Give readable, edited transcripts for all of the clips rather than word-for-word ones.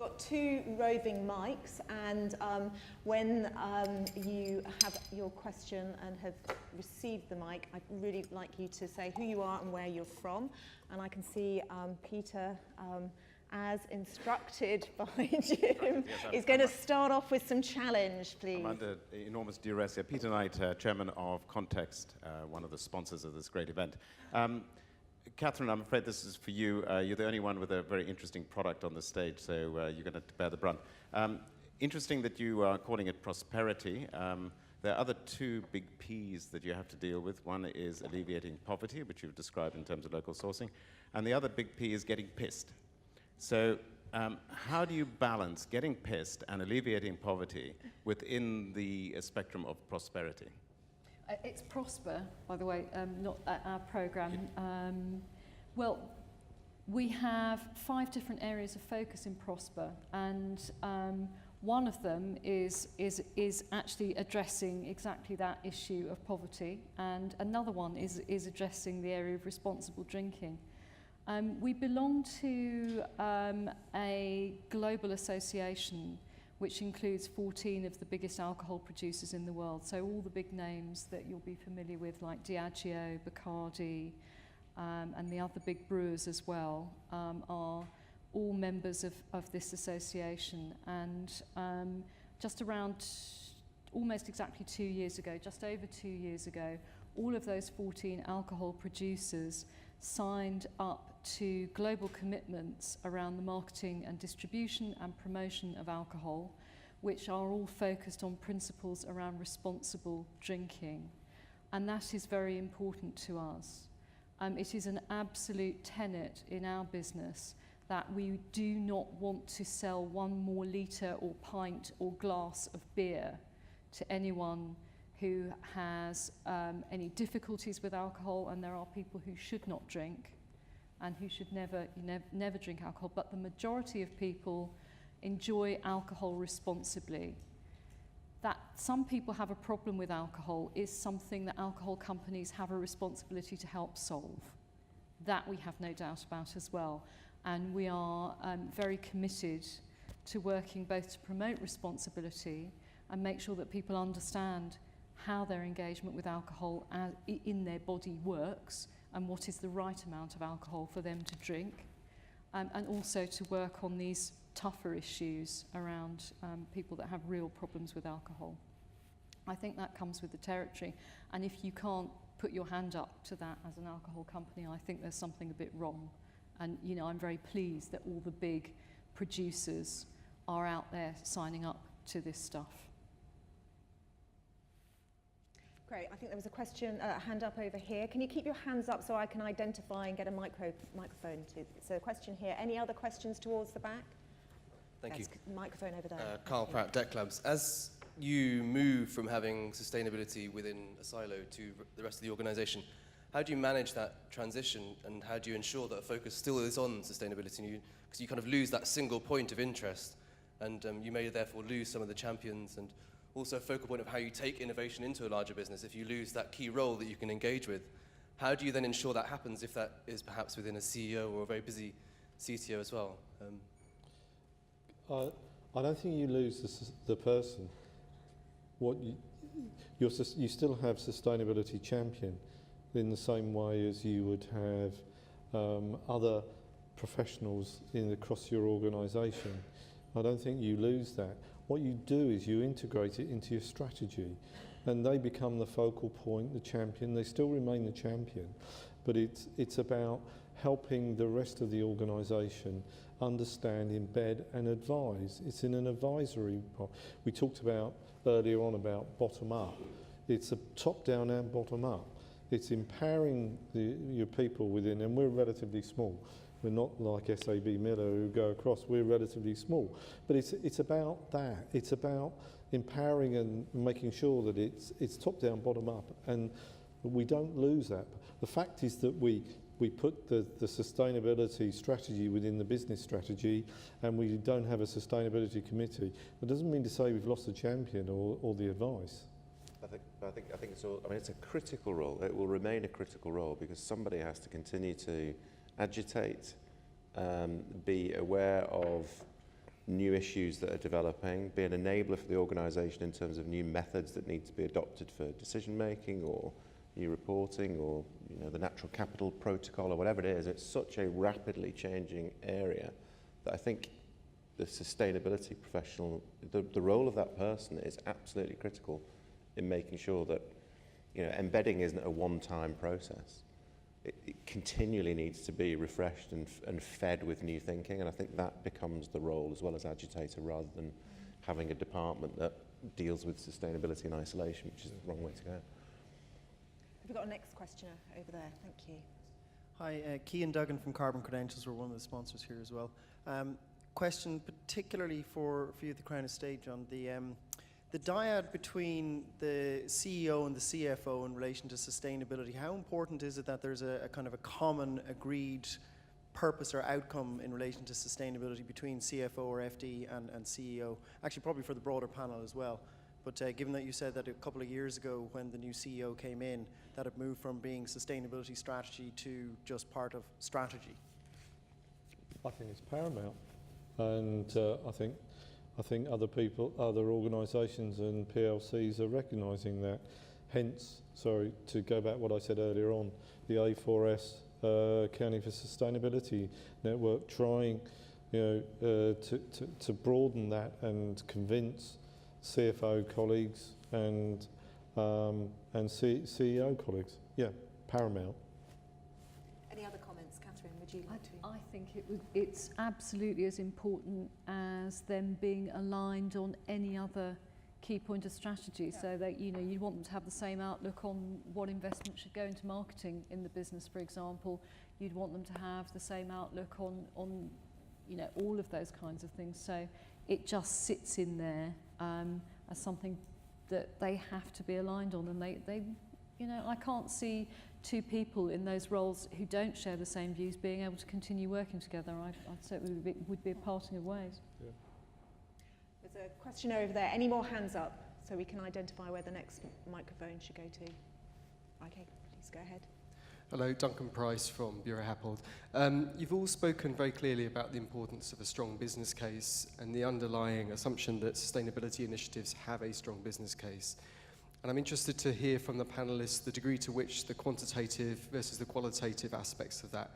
Got two roving mics, and when you have your question and have received the mic, I'd really like you to say who you are and where you're from. And I can see Peter, as instructed by Jim, is going to start off with some challenge, please. I'm under enormous duress here. Peter Knight, chairman of Context, one of the sponsors of this great event. Catherine, I'm afraid this is for you. You're the only one with a very interesting product on the stage, so you're going to bear the brunt. Interesting that you are calling it prosperity. There are other two big Ps that you have to deal with. One is alleviating poverty, which you've described in terms of local sourcing, and the other big P is getting pissed. So how do you balance getting pissed and alleviating poverty within the spectrum of prosperity? It's Prosper, by the way, not our programme. Well, we have 5 different areas of focus in Prosper, and one of them is actually addressing exactly that issue of poverty, and another one is addressing the area of responsible drinking. We belong to a global association which includes 14 of the biggest alcohol producers in the world. So all the big names that you'll be familiar with, like Diageo, Bacardi, and the other big brewers as well, are all members of this association. And just around almost exactly 2 years ago, just over 2 years ago, all of those 14 alcohol producers signed up to global commitments around the marketing and distribution and promotion of alcohol, which are all focused on principles around responsible drinking. And that is very important to us. It is an absolute tenet in our business that we do not want to sell one more litre or pint or glass of beer to anyone who has any difficulties with alcohol, and there are people who should not drink and who should never drink alcohol, but the majority of people enjoy alcohol responsibly. That some people have a problem with alcohol is something that alcohol companies have a responsibility to help solve. That we have no doubt about as well. And we are very committed to working both to promote responsibility and make sure that people understand how their engagement with alcohol in their body works and what is the right amount of alcohol for them to drink, and also to work on these tougher issues around people that have real problems with alcohol. I think that comes with the territory, and if you can't put your hand up to that as an alcohol company, I think there's something a bit wrong. And you know, I'm very pleased that all the big producers are out there signing up to this stuff. Great. I think there was a question, hand up over here. Can you keep your hands up so I can identify and get a microphone to? So a question here. Any other questions towards the back? Thank you. Microphone over there. Carl Pratt, Debt Clubs. As you move from having sustainability within a silo to the rest of the organisation, how do you manage that transition, and how do you ensure that a focus still is on sustainability? Because you kind of lose that single point of interest, and you may therefore lose some of the champions, and also a focal point of how you take innovation into a larger business. If you lose that key role that you can engage with, how do you then ensure that happens if that is perhaps within a CEO or a very busy CTO as well? I don't think you lose the person. You still have sustainability champion in the same way as you would have other professionals across your organisation. I don't think you lose that. What you do is you integrate it into your strategy, and they become the focal point, the champion. They still remain the champion, but it's about helping the rest of the organisation understand, embed and advise. It's in an advisory part. We talked about earlier on about bottom up. It's a top down and bottom up. It's empowering your people within, and we're relatively small. We're not like SAB Miller who go across. We're relatively small. But it's about that. It's about empowering and making sure that it's top down, bottom up, and we don't lose that. The fact is that we put the sustainability strategy within the business strategy, and we don't have a sustainability committee. That doesn't mean to say we've lost the champion or the advice. I think it's all. I mean, it's a critical role. It will remain a critical role because somebody has to continue to agitate, be aware of new issues that are developing, be an enabler for the organisation in terms of new methods that need to be adopted for decision making or new reporting or the natural capital protocol or whatever it is. It's such a rapidly changing area that I think the sustainability professional, the role of that person is absolutely critical in making sure that embedding isn't a one-time process. It continually needs to be refreshed and fed with new thinking, and I think that becomes the role as well as agitator, rather than having a department that deals with sustainability in isolation, which is the wrong way to go. Have we got a next questioner over there? Thank you. Hi, Cian Duggan from Carbon Credentials. We're one of the sponsors here as well. Question particularly for you at the Crown Estate, John. The dyad between the CEO and the CFO in relation to sustainability, how important is it that there's a kind of a common agreed purpose or outcome in relation to sustainability between CFO or FD and CEO? Actually, probably for the broader panel as well. But given that you said that a couple of years ago when the new CEO came in, that it moved from being sustainability strategy to just part of strategy. I think it's paramount, and I think other organisations and PLCs are recognising that. Hence, sorry, to go back what I said earlier on, the A4S Accounting for Sustainability Network trying, to broaden that and convince CFO colleagues and CEO colleagues. Yeah, paramount. Any other comments, Catherine? Would you like to? I think it's absolutely as important as them being aligned on any other key point of strategy, so that you want them to have the same outlook on what investment should go into marketing in the business, for example. You'd want them to have the same outlook on all of those kinds of things. So it just sits in there as something that they have to be aligned on, and they I can't see two people in those roles who don't share the same views being able to continue working together. I'd say it would be a parting of ways. Yeah. There's a question over there. Any more hands up so we can identify where the next microphone should go to? Okay, please go ahead. Hello, Duncan Price from Bureau Happold. You've all spoken very clearly about the importance of a strong business case and the underlying assumption that sustainability initiatives have a strong business case. And I'm interested to hear from the panelists the degree to which the quantitative versus the qualitative aspects of that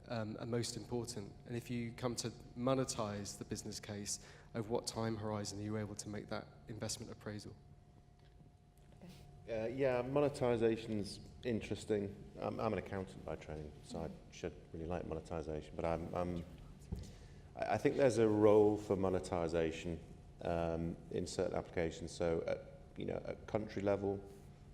are most important. And if you come to monetize the business case, over what time horizon are you able to make that investment appraisal? Yeah, monetization's interesting. I'm an accountant by training, so I should really like monetization. But I think there's a role for monetization in certain applications. So at country level,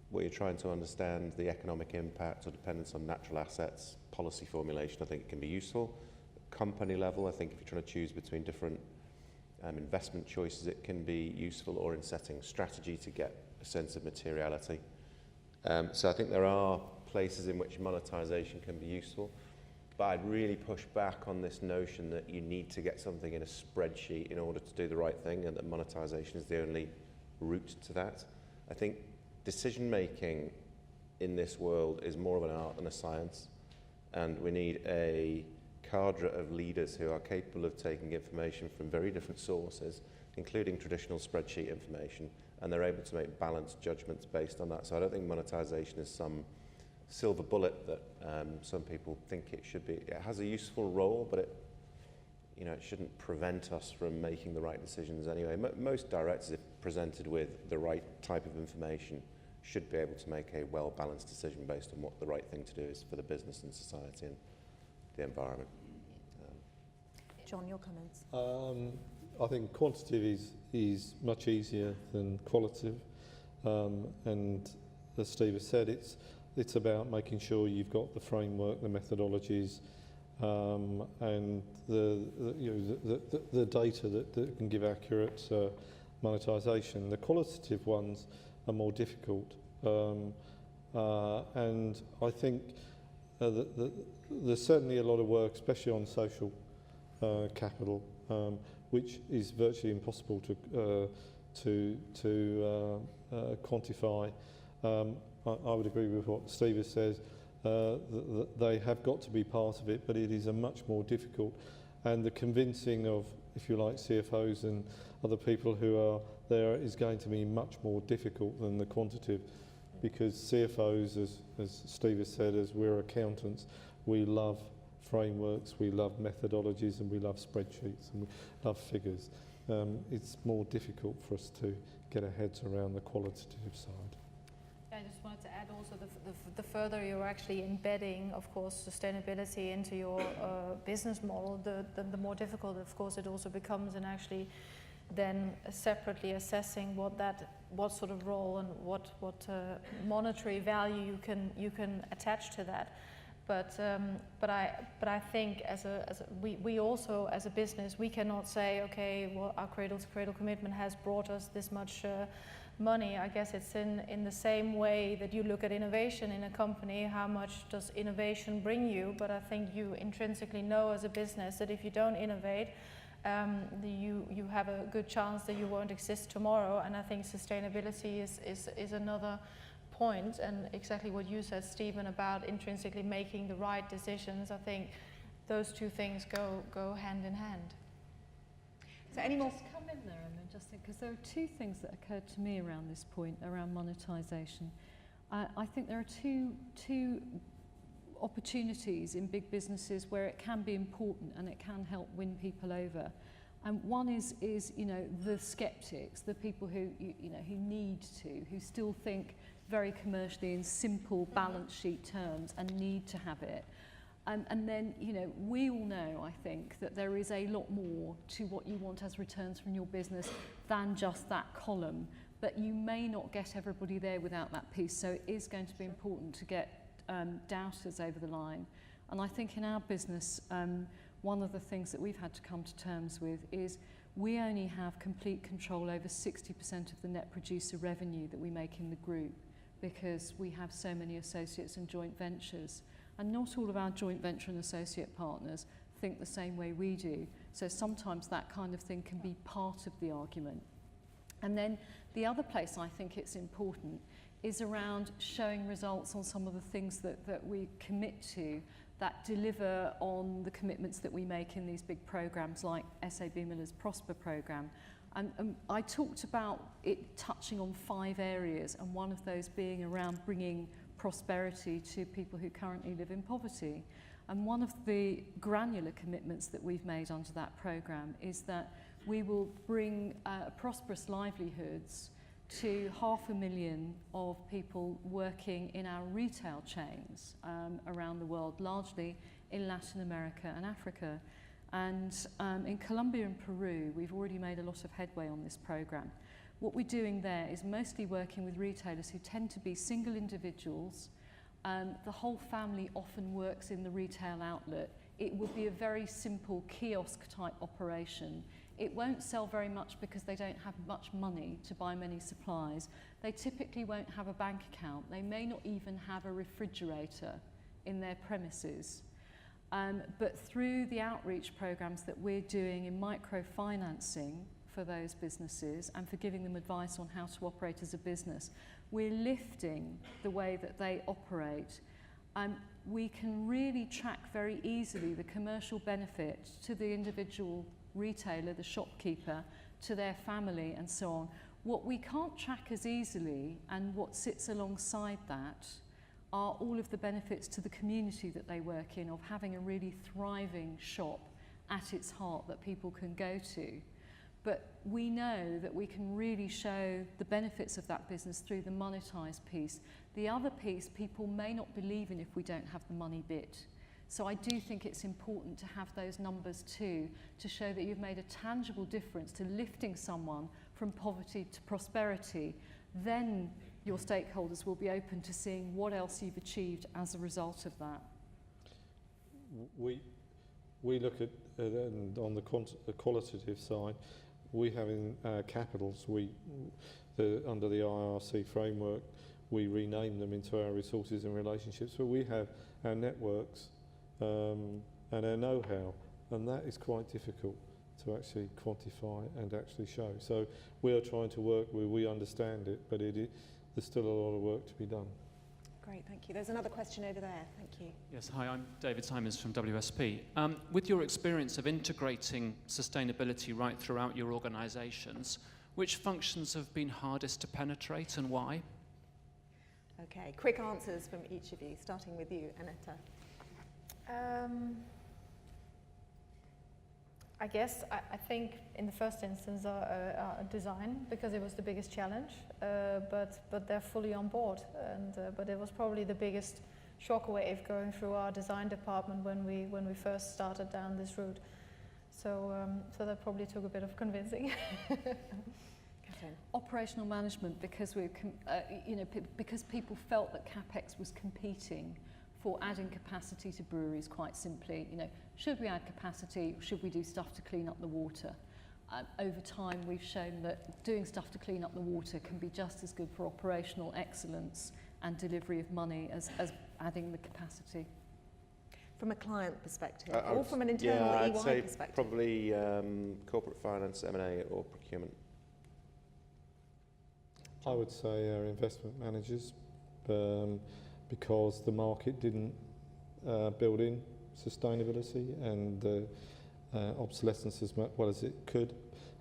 where you're trying to understand the economic impact or dependence on natural assets, policy formulation, I think it can be useful. At company level, I think if you're trying to choose between different investment choices, it can be useful, or in setting strategy to get a sense of materiality. So I think there are places in which monetization can be useful, but I'd really push back on this notion that you need to get something in a spreadsheet in order to do the right thing, and that monetization is the only route to that. I think decision making in this world is more of an art than a science, and we need a cadre of leaders who are capable of taking information from very different sources, including traditional spreadsheet information, and they're able to make balanced judgments based on that. So I don't think monetization is some silver bullet that some people think it should be. It has a useful role, but it shouldn't prevent us from making the right decisions anyway. Most directors, if presented with the right type of information, should be able to make a well-balanced decision based on what the right thing to do is for the business and society and the environment. John, your comments. I think quantitative is much easier than qualitative, and as Steve has said, it's about making sure you've got the framework, the methodologies, and the data that can give accurate monetisation. The qualitative ones are more difficult, and I think there's certainly a lot of work, especially on social capital, which is virtually impossible to quantify. I would agree with what Steve has said. They have got to be part of it, but it is a much more difficult, and the convincing of if you like, CFOs and other people who are there is going to be much more difficult than the quantitative, because CFOs, as Steve has said, as we're accountants, we love frameworks, we love methodologies, and we love spreadsheets, and we love figures. It's more difficult for us to get our heads around the qualitative side. I just wanted to add also the further you're actually embedding, of course, sustainability into your business model, the more difficult, of course, it also becomes, and actually then separately assessing what sort of role and what monetary value you can attach to that. But I think we also as a business, we cannot say, okay, well, our Cradle to Cradle commitment has brought us this much money. I guess it's in the same way that you look at innovation in a company, how much does innovation bring you? But I think you intrinsically know as a business that if you don't innovate, you have a good chance that you won't exist tomorrow. And I think sustainability is another point, and exactly what you said, Stephen, about intrinsically making the right decisions. I think those two things go hand in hand. So any more? Just come in there, I mean, just think, because there are two things that occurred to me around this point, around monetisation. I think there are two opportunities in big businesses where it can be important and it can help win people over. And one is you know, the skeptics, the people who who need to, who still think very commercially in simple balance sheet terms and need to have it. And then, you know, we all know, I think, that there is a lot more to what you want as returns from your business than just that column. But you may not get everybody there without that piece. So it is going to be important to get doubters over the line. And I think in our business, one of the things that we've had to come to terms with is we only have complete control over 60% of the net producer revenue that we make in the group, because we have so many associates and joint ventures. And not all of our joint venture and associate partners think the same way we do. So sometimes that kind of thing can be part of the argument. And then the other place I think it's important is around showing results on some of the things that we commit to that deliver on the commitments that we make in these big programs like SAB Miller's Prosper program. And I talked about it touching on 5 areas, and one of those being around bringing prosperity to people who currently live in poverty. And one of the granular commitments that we've made under that program is that we will bring prosperous livelihoods to 500,000 of people working in our retail chains around the world, largely in Latin America and Africa. And in Colombia and Peru, we've already made a lot of headway on this program. What we're doing there is mostly working with retailers who tend to be single individuals. The whole family often works in the retail outlet. It would be a very simple kiosk type operation. It won't sell very much because they don't have much money to buy many supplies. They typically won't have a bank account. They may not even have a refrigerator in their premises. But through the outreach programs that we're doing in microfinancing for those businesses and for giving them advice on how to operate as a business, we're lifting the way that they operate. We can really track very easily the commercial benefit to the individual retailer, the shopkeeper, to their family and so on. What we can't track as easily, and what sits alongside that, are all of the benefits to the community that they work in, of having a really thriving shop at its heart that people can go to. But we know that we can really show the benefits of that business through the monetised piece. The other piece people may not believe in if we don't have the money bit. So I do think it's important to have those numbers too, to show that you've made a tangible difference to lifting someone from poverty to prosperity. Then your stakeholders will be open to seeing what else you've achieved as a result of that. We look at and on the qualitative side, we have in capitals, under the IRC framework, we rename them into our resources and relationships. So we have our networks and our know-how, and that is quite difficult to actually quantify and actually show. So we are trying to work where we understand it, but there's still a lot of work to be done. Great, thank you. There's another question over there. Thank you. Yes, hi, I'm David Simons from WSP. With your experience of integrating sustainability right throughout your organisations, which functions have been hardest to penetrate and why? Okay, quick answers from each of you, starting with you, Annetta. I guess I think in the first instance design, because it was the biggest challenge, but they're fully on board, and but it was probably the biggest shockwave going through our design department when we first started down this route. So that probably took a bit of convincing. Operational management, because because people felt that CapEx was competing for adding capacity to breweries, quite simply. Should we add capacity? Should we do stuff to clean up the water? Over time, we've shown that doing stuff to clean up the water can be just as good for operational excellence and delivery of money as adding the capacity. From a client perspective, or from an internal EY I'd say perspective? probably corporate finance, M&A, or procurement. I would say our investment managers, because the market didn't build in sustainability and obsolescence as well as it could,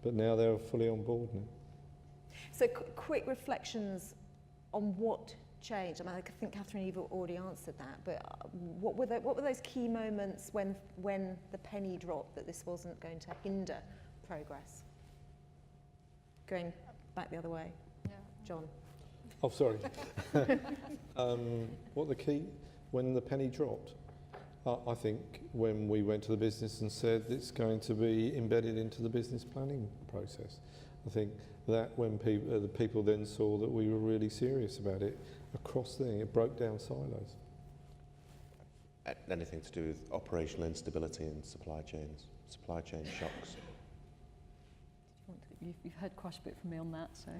but now they're fully on board now. So quick reflections on what changed. I mean, I think, Catherine, you've already answered that, but what were those key moments when the penny dropped that this wasn't going to hinder progress? Going back the other way. Yeah. John. Oh, sorry. What the key? When the penny dropped? I think when we went to the business and said it's going to be embedded into the business planning process. I think that when the people then saw that we were really serious about it across things, it broke down silos. Anything to do with operational instability in supply chains, supply chain shocks. You've heard quite a bit from me on that, so. Yeah.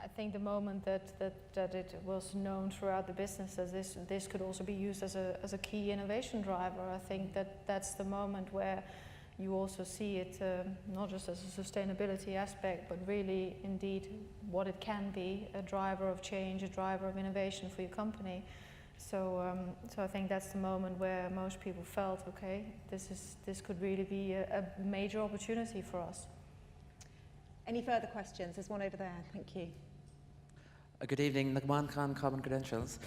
I think the moment that it was known throughout the business that this could also be used as a key innovation driver, I think that's the moment where you also see it not just as a sustainability aspect, but really indeed what it can be, a driver of change, a driver of innovation for your company. So I think that's the moment where most people felt, okay, this could really be a major opportunity for us. Any further questions? There's one over there. Thank you. Good evening, Nagman Khan, Carbon Credentials.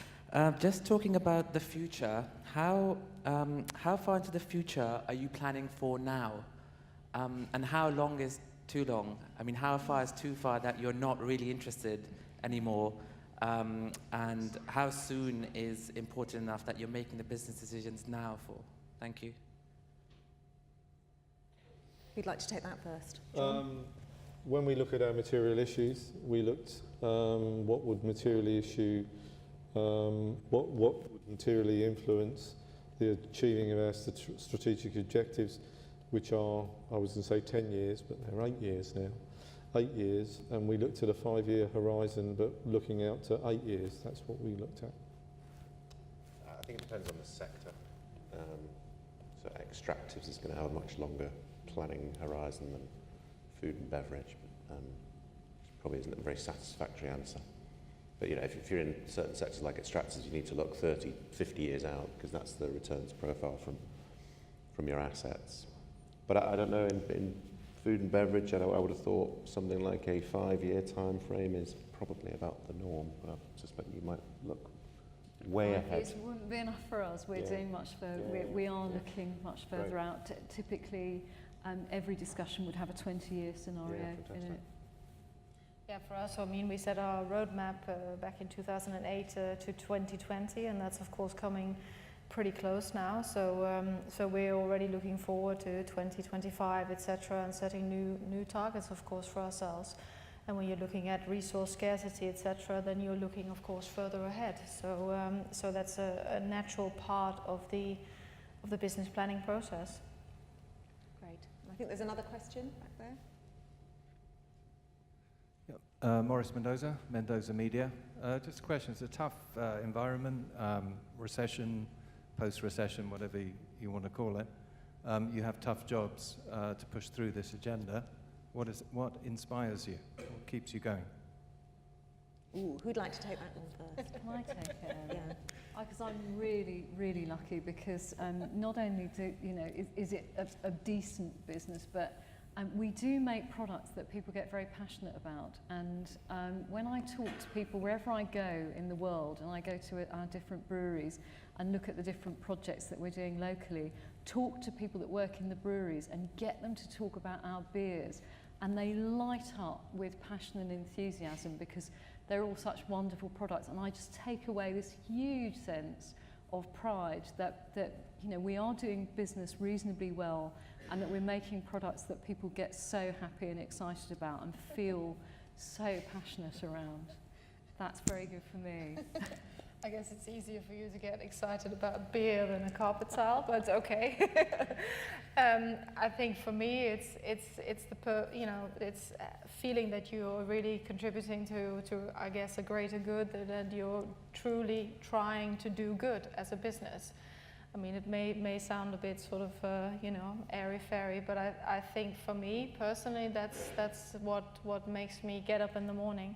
Just talking about the future, how far into the future are you planning for now? And how long is too long? I mean, how far is too far that you're not really interested anymore? And how soon is important enough that you're making the business decisions now for? Thank you. Who'd like to take that first? John? When we look at our material issues, we looked what would materially influence the achieving of our strategic objectives, which are, I was going to say 10 years, but they're 8 years now. 8 years, and we looked at a 5-year horizon, but looking out to 8 years, that's what we looked at. I think it depends on the sector. So extractives is going to have a much longer planning horizon than food and beverage, but probably isn't a very satisfactory answer. But if you're in certain sectors like extractives, you need to look 30, 50 years out because that's the returns profile from your assets. But I don't know, in food and beverage, I would have thought something like a 5-year time frame is probably about the norm, but I suspect you might look way ahead. It wouldn't be enough for us. We're doing much further. We are looking much further out. Typically, every discussion would have a 20-year scenario in it. Yeah, for us, I mean, we set our roadmap back in 2008 to 2020, and that's of course coming pretty close now. So we're already looking forward to 2025, etc., and setting new targets, of course, for ourselves. And when you're looking at resource scarcity, etc., then you're looking, of course, further ahead. So that's a natural part of the business planning process. Great. I think there's another question back there. Morris Mendoza, Mendoza Media. Just a question. It's a tough environment, recession, post-recession, whatever you want to call it. You have tough jobs to push through this agenda. What inspires you? What keeps you going? Ooh, who'd like to take that one first? Can I take it? Yeah. Because I'm really, really lucky because not only is it a decent business, but we do make products that people get very passionate about. And when I talk to people wherever I go in the world, and I go to our different breweries and look at the different projects that we're doing locally, talk to people that work in the breweries and get them to talk about our beers, and they light up with passion and enthusiasm because they're all such wonderful products, and I just take away this huge sense of pride that we are doing business reasonably well, and that we're making products that people get so happy and excited about and feel so passionate around. That's very good for me. I guess it's easier for you to get excited about beer than a carpet tile, but okay. I think for me, it's feeling that you're really contributing to I guess a greater good, that you're truly trying to do good as a business. I mean, it may sound a bit sort of airy-fairy, but I think for me personally, that's what makes me get up in the morning.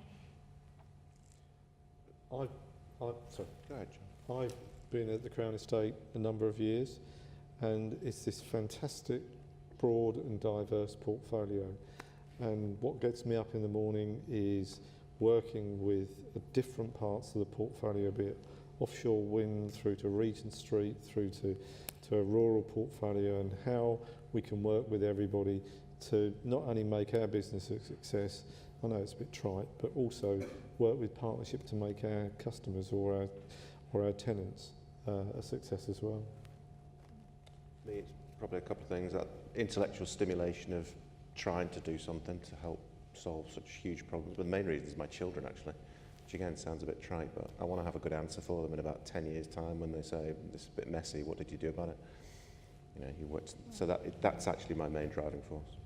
Sorry. Go ahead, John. I've been at the Crown Estate a number of years, and it's this fantastic, broad and diverse portfolio. And what gets me up in the morning is working with different parts of the portfolio, be it offshore wind through to Regent Street, through to a rural portfolio, and how we can work with everybody to not only make our business a success, I know it's a bit trite, but also work with partnership to make our customers or our tenants a success as well. Me, it's probably a couple of things. That intellectual stimulation of trying to do something to help solve such huge problems. But the main reason is my children, actually, which again sounds a bit trite, but I want to have a good answer for them in about 10 years' time when they say, this is a bit messy, what did you do about it? You worked. So that's actually my main driving force.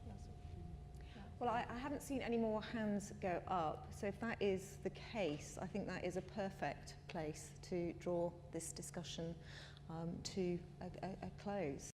Well, I haven't seen any more hands go up, so if that is the case, I think that is a perfect place to draw this discussion to a close.